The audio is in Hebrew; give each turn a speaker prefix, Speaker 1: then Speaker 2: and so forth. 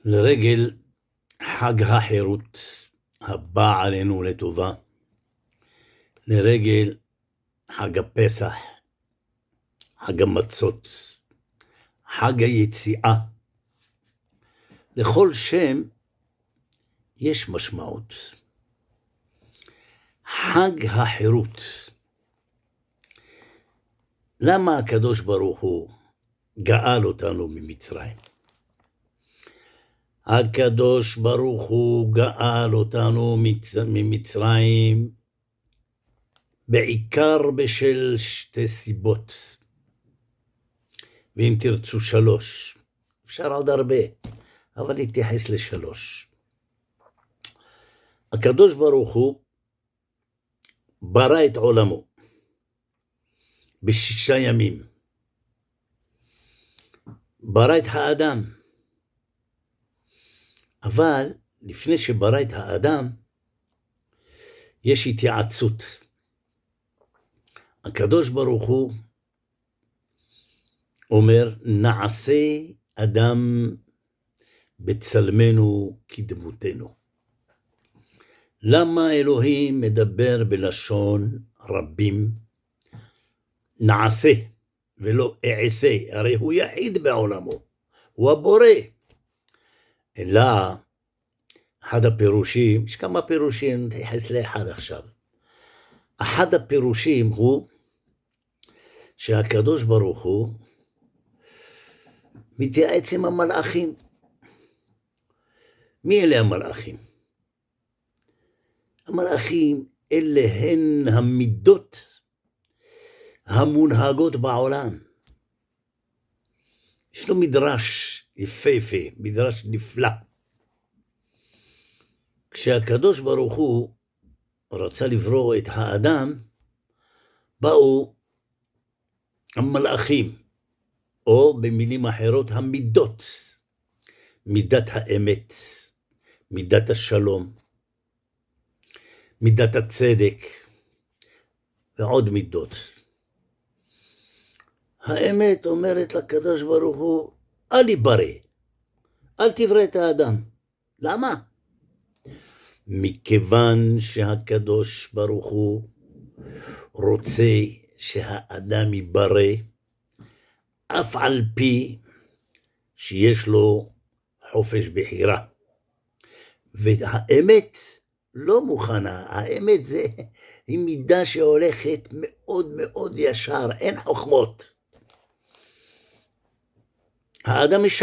Speaker 1: לרגל חג החירות הבא עלינו לטובה, לרגל חג הפסח, חג המצות, חג היציאה. לכל שם יש משמעות. חג החירות. למה הקדוש ברוך הוא גאל אותנו ממצרים? הקדוש ברוך הוא גאל אותנו ממצרים בעיקר בשל שתי סיבות, ואם תרצו 3, אפשר עוד הרבה, אבל נתייחס ל3. הקדוש ברוך הוא ברא את עולמו ב6 ימים, ברא את האדם, אבל לפני שברא את האדם יש התייעצות. הקדוש ברוך הוא אומר, נעשה אדם בצלמנו כדמותנו. למה אלוהים מדבר בלשון רבים? נעשה ולא אעשה, הרי הוא יחיד בעולמו, הוא הבורא. אלא אחד הפירושים, יש כמה פירושים, נתייחס לאחד עכשיו. אחד הפירושים הוא שהקדוש ברוך הוא מתייעץ עם המלאכים. מי אלה המלאכים? המלאכים אלה הן המידות המונהגות בעולם. יש לו מדרש יפהפה, מדרש נפלא. כשהקדוש ברוך הוא רצה לברוא את האדם, באו המלאכים, או במילים אחרות המידות, מידת האמת, מידת השלום, מידת הצדק, ועוד מידות. האמת אומרת לקדוש ברוך הוא, אל יברא, אל תברא את האדם. למה? מכיוון שהקדוש ברוך הוא רוצה שהאדם יברא, אף על פי שיש לו חופש בחירה. והאמת לא מוכנה, האמת היא מידה שהולכת מאוד מאוד ישר, אין חוכמות. האדם משקר.